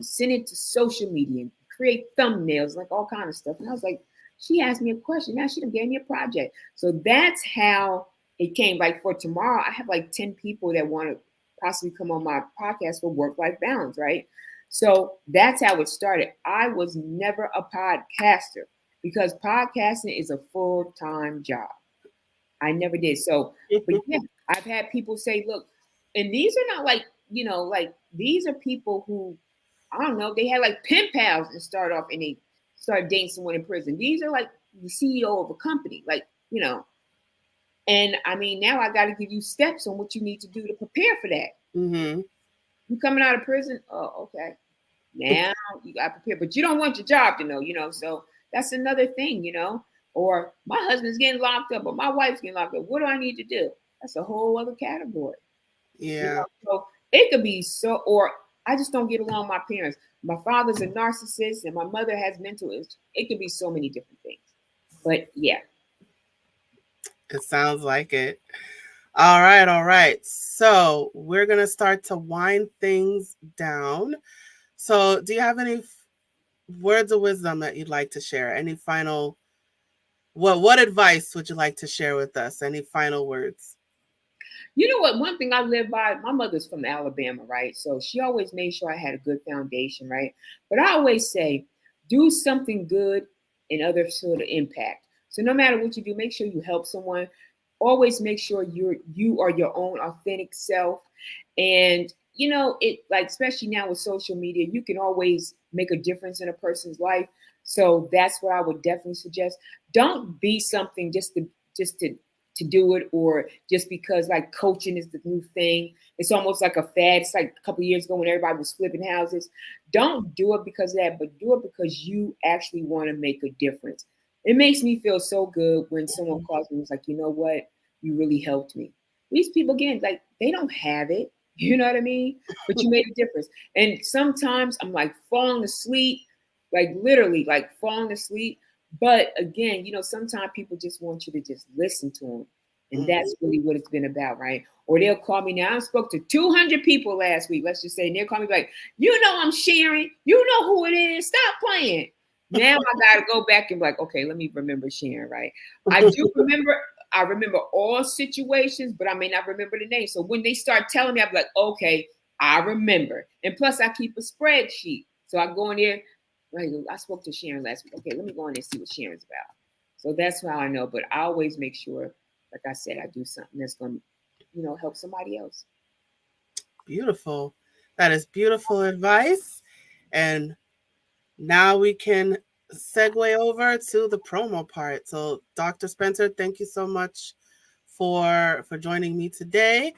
send it to social media and create thumbnails, like all kind of stuff. And I was like, she asked me a question. Now she done gave me a project. So that's how it came. Like for tomorrow, I have like 10 people that want to possibly come on my podcast for work-life balance, right? So that's how it started. I was never a podcaster because podcasting is a full-time job. I never did. So, but yeah, I've had people say, look, and these are not like, like these are people who, I don't know, they had like pen pals and start off and they start dating someone in prison. These are like the CEO of a company, and I mean, now I got to give you steps on what you need to do to prepare for that. Mm-hmm. You coming out of prison? Oh, okay. Now you got to prepare, but you don't want your job to know. So that's another thing. Or my husband's getting locked up, or my wife's getting locked up. What do I need to do? That's a whole other category. Yeah. So it could be so, or I just don't get along with my parents. My father's a narcissist, and my mother has mental issues. It could be so many different things. But yeah. It sounds like it. All right, all right. So we're going to start to wind things down. So do you have any words of wisdom that you'd like to share? Any final, what advice would you like to share with us? Any final words? You know what? One thing I live by, my mother's from Alabama, right? So she always made sure I had a good foundation, right? But I always say, do something good and others feel the impact. So no matter what you do, make sure you help someone. Always make sure you are your own authentic self. And it like especially now with social media, you can always make a difference in a person's life. So that's what I would definitely suggest. Don't be something just to do it, or just because like coaching is the new thing. It's almost like a fad. It's like a couple of years ago when everybody was flipping houses. Don't do it because of that, but do it because you actually want to make a difference. It makes me feel so good when someone calls me and is like, you know what, you really helped me. These people again, like they don't have it, you know what I mean? But you made a difference. And sometimes I'm like falling asleep, like literally like falling asleep. But again, sometimes people just want you to just listen to them. And Mm-hmm. that's really what it's been about, right? Or they'll call me now. I spoke to 200 people last week, let's just say, and they'll call me like, I'm sharing. You know who it is. Stop playing. Now I got to go back and be like, okay, let me remember sharing, right? I remember all situations, but I may not remember the name. So when they start telling me, I'll be like, okay, I remember. And plus, I keep a spreadsheet. So I go in there. Right, I spoke to Sharon last week. Okay, let me go in there and see what Sharon's about. So that's how I know. But I always make sure, like I said, I do something that's going to, help somebody else. Beautiful. That is beautiful advice. And now we can segue over to the promo part. So, Dr. Spencer, thank you so much for joining me today.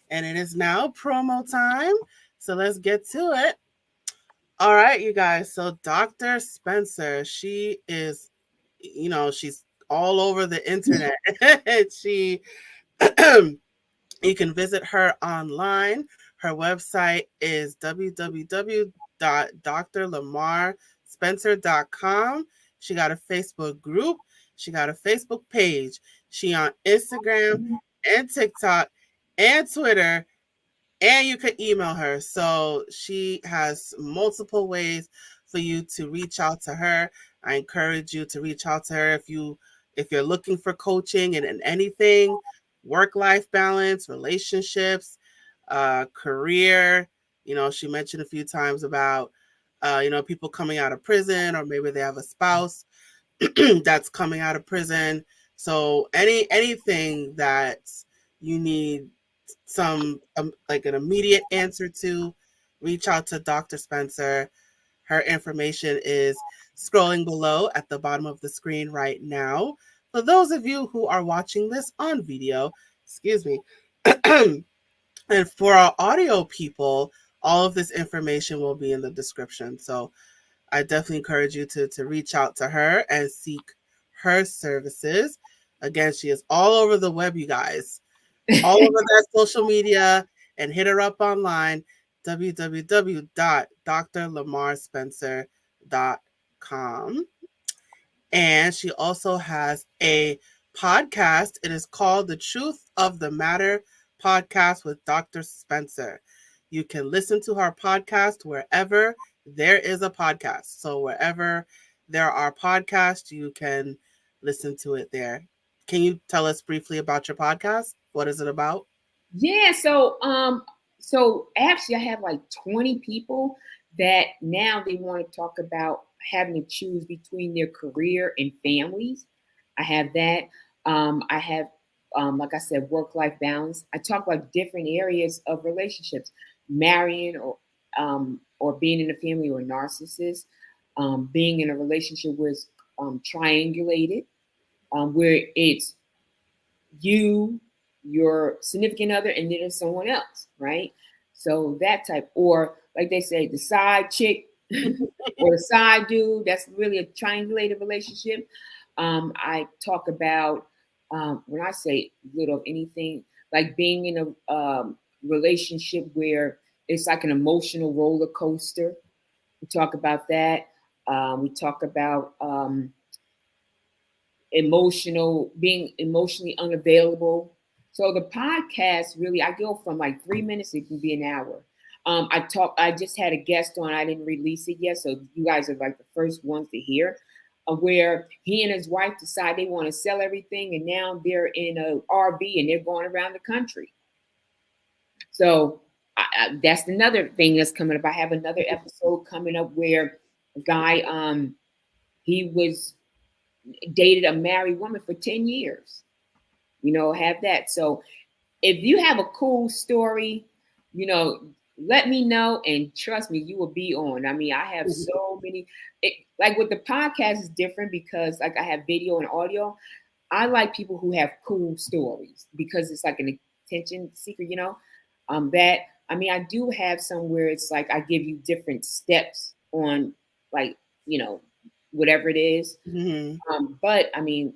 And it is now promo time. So let's get to it. All right, you guys. So Dr. Spencer, she is, she's all over the internet. she You can visit her online. Her website is www.drlamarrspencer.com. She got a Facebook group. She got a Facebook page. She on Instagram and TikTok and Twitter, and you can email her. So she has multiple ways for you to reach out to her. I encourage you to reach out to her if you're looking for coaching and anything, work-life balance, relationships, career. She mentioned a few times about people coming out of prison, or maybe they have a spouse that's coming out of prison. So anything that you need some like an immediate answer to, reach out to Dr. Spencer. Her information is scrolling below at the bottom of the screen right now. For those of you who are watching this on video, excuse me, and for our audio people, all of this information will be in the description. So I definitely encourage you to reach out to her and seek her services. Again, she is all over the web, you guys, all over that social media, and hit her up online, www.drlamarspencer.com. And she also has a podcast. It is called The Truth of the Matter Podcast with Dr. Spencer. You can listen to her podcast wherever there is a podcast. So wherever there are podcasts, you can listen to it there. Can you tell us briefly about your podcast? What is it about? Yeah, so actually I have like 20 people that now they want to talk about having to choose between their career and families. I have that. I have like I said, work-life balance. I talk about different areas of relationships, marrying or being in a family or a narcissist, being in a relationship with triangulated, where it's you, your significant other, and then there's someone else, right? So that type, or like they say, the side chick or the side dude, that's really a triangulated relationship. I talk about, when I say little of anything, like being in a relationship where it's like an emotional roller coaster. We talk about that. We talk about being emotionally unavailable. So the podcast really, I go from like 3 minutes, it can be an hour. I just had a guest on, I didn't release it yet. So you guys are like the first ones to hear, where he and his wife decide they want to sell everything. And now they're in a RV and they're going around the country. So that's another thing that's coming up. I have another episode coming up where a guy, he was dated a married woman for 10 years. Have that. So if you have a cool story, let me know, and trust me, you will be on. I mean, I have so many, like with the podcast is different because like I have video and audio. I like people who have cool stories because it's like an attention seeker, that, I mean, I do have some where it's like, I give you different steps on like, whatever it is. But I mean,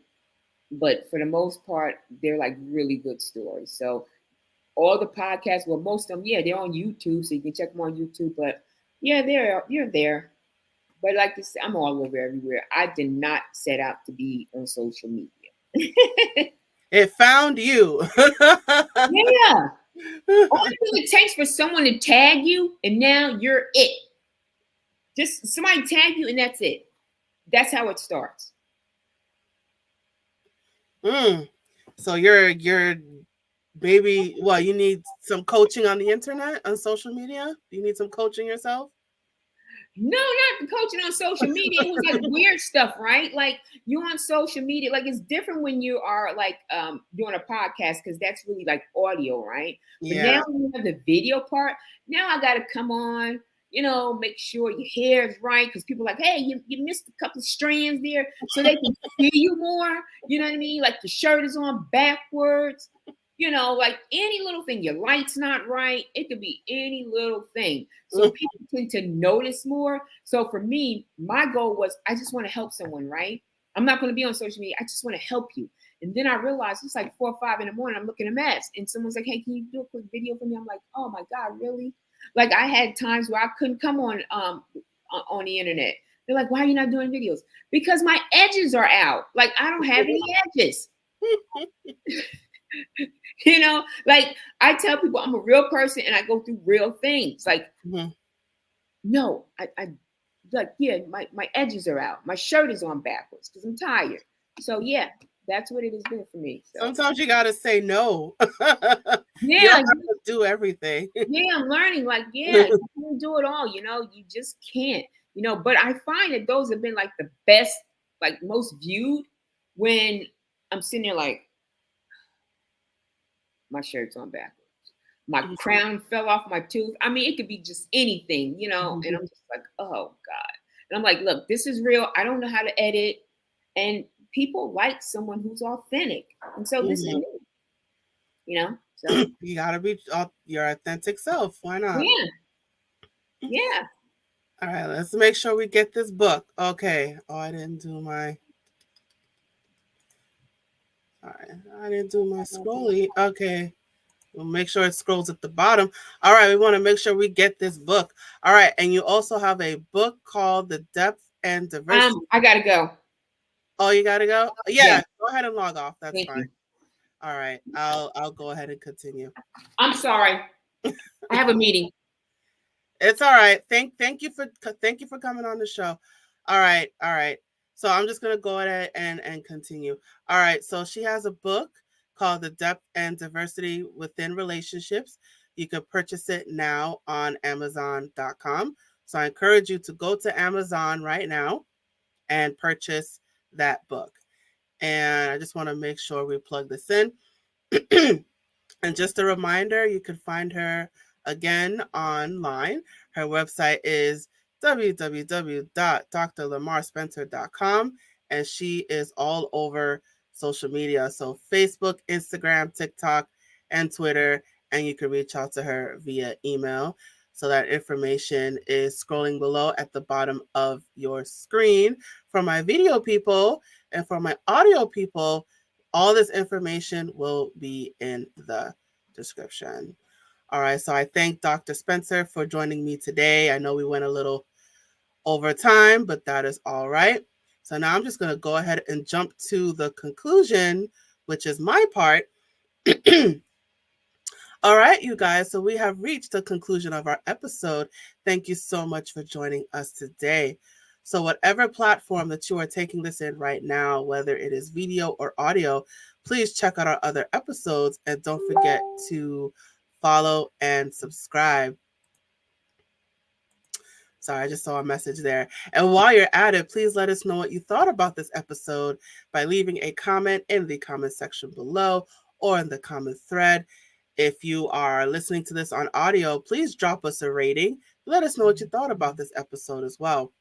but for the most part, they're like really good stories. So all the podcasts, well, most of them, yeah, they're on YouTube, so you can check them on YouTube. But yeah, you're there. But like this, I'm all over everywhere. I did not set out to be on social media. It found you. Yeah. Only thing it takes for someone to tag you, and now you're it. Just somebody tag you, and that's it. That's how it starts. So you're maybe, well, you need some coaching on the internet, on social media. Do you need some coaching yourself? No, not coaching on social media. It was like weird stuff, right? Like you on social media, like it's different when you are like doing a podcast because that's really like audio, right? But Yeah. now when you have the video part, now I got to come on, make sure your hair is right because people are like, hey, you missed a couple of strands there, so they can see you more. You know what I mean? Like the shirt is on backwards. Like any little thing, your light's not right. It could be any little thing. So people tend to notice more. So for me, my goal was I just want to help someone, right? I'm not going to be on social media. I just want to help you. And then I realized it's like 4 or 5 in the morning. I'm looking a mess. And someone's like, hey, can you do a quick video for me? I'm like, oh my God, really? Like I had times where I couldn't come on the internet. They're like, why are you not doing videos? Because my edges are out. Like I don't have any edges. Like I tell people I'm a real person and I go through real things. Like, no, I like, yeah, my edges are out. My shirt is on backwards because I'm tired. So yeah, that's what it has been for me. So. Sometimes you gotta say no. You Yeah, don't have to do everything. Yeah, I'm learning. Like, yeah, you can't do it all. You just can't. But I find that those have been like the best, like most viewed when I'm sitting there like, my shirt's on backwards. My crown fell off my tooth. I mean, it could be just anything, and I'm just like, oh God. And I'm like, look, this is real. I don't know how to edit. And people like someone who's authentic. And so this is me, so. You gotta be your authentic self. Why not? Yeah. Yeah. All right, let's make sure we get this book. Okay. Oh, I didn't do my. All right. I didn't do my scrolling. Okay. We'll make sure it scrolls at the bottom. All right. We want to make sure we get this book. All right. And you also have a book called The Depth and Diversity. I gotta go. Oh, you got to go? Yeah, Yeah. Go ahead and log off. That's thank fine. you. All right. I'll go ahead and continue. I'm sorry. I have a meeting. It's all right. Thank you for coming on the show. All right, all right. So I'm just gonna go ahead and continue. All right. So she has a book called The Depth and Diversity Within Relationships. You can purchase it now on Amazon.com. So I encourage you to go to Amazon right now and purchase that book. And I just want to make sure we plug this in. And just a reminder, you can find her again online. Her website is www.drlamarrspencer.com, and she is all over social media. So Facebook, Instagram, TikTok, and Twitter. And you can reach out to her via email. So that information is scrolling below at the bottom of your screen. For my video people and for my audio people, all this information will be in the description. All right, so I thank Dr. Spencer for joining me today. I know we went a little over time, but that is all right. So now I'm just going to go ahead and jump to the conclusion, which is my part. All right, you guys. So we have reached the conclusion of our episode. Thank you so much for joining us today. So, whatever platform that you are taking this in right now, whether it is video or audio, please check out our other episodes and don't forget to follow and subscribe. Sorry, I just saw a message there. And while you're at it, please let us know what you thought about this episode by leaving a comment in the comment section below or in the comment thread. If you are listening to this on audio, please drop us a rating. Let us know what you thought about this episode as well.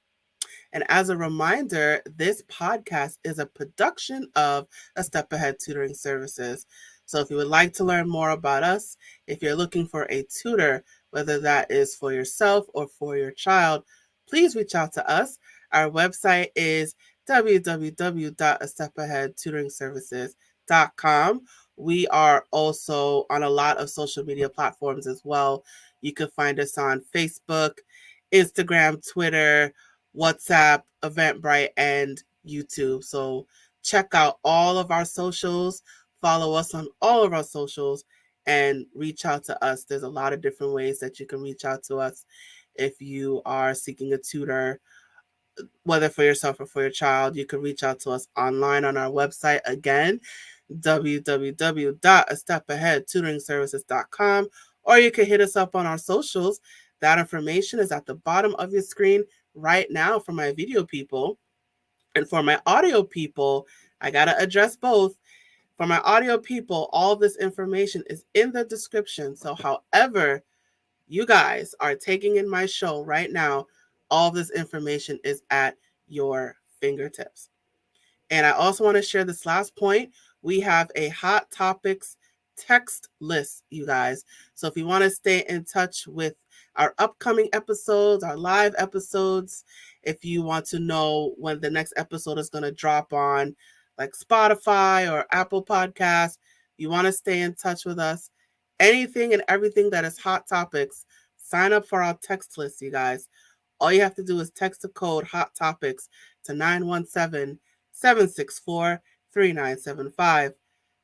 And as a reminder, this podcast is a production of A Step Ahead Tutoring Services. So if you would like to learn more about us, if you're looking for a tutor, whether that is for yourself or for your child, please reach out to us. Our website is www.astepaheadtutoringservices.com. We are also on a lot of social media platforms as well. You can find us on Facebook, Instagram, Twitter, WhatsApp, Eventbrite, and YouTube. So check out all of our socials, follow us on all of our socials, and reach out to us. There's a lot of different ways that you can reach out to us if you are seeking a tutor, whether for yourself or for your child. You can reach out to us online on our website again, www.astepaheadtutoringservices.com, or you can hit us up on our socials. That information is at the bottom of your screen right now for my video people. And for my audio people, I got to address both. For my audio people, all this information is in the description. So, however, you guys are taking in my show right now, all this information is at your fingertips. And I also want to share this last point. We have a hot topics text list, you guys. So if you want to stay in touch with our upcoming episodes, our live episodes, if you want to know when the next episode is going to drop on like Spotify or Apple Podcasts, you want to stay in touch with us. Anything and everything that is hot topics, sign up for our text list, you guys. All you have to do is text the code Hot Topics to 917-764 3975.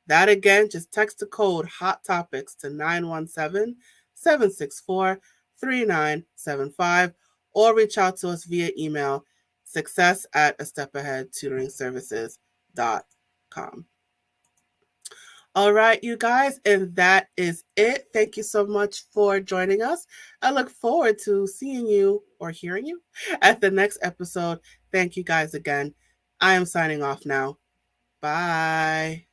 That again, just text the code Hot Topics to 917-764 3975 or reach out to us via email success@astepaheadtutoringservices.com. All right, you guys, and that is it. Thank you so much for joining us. I look forward to seeing you or hearing you at the next episode. Thank you guys again. I am signing off now. Bye.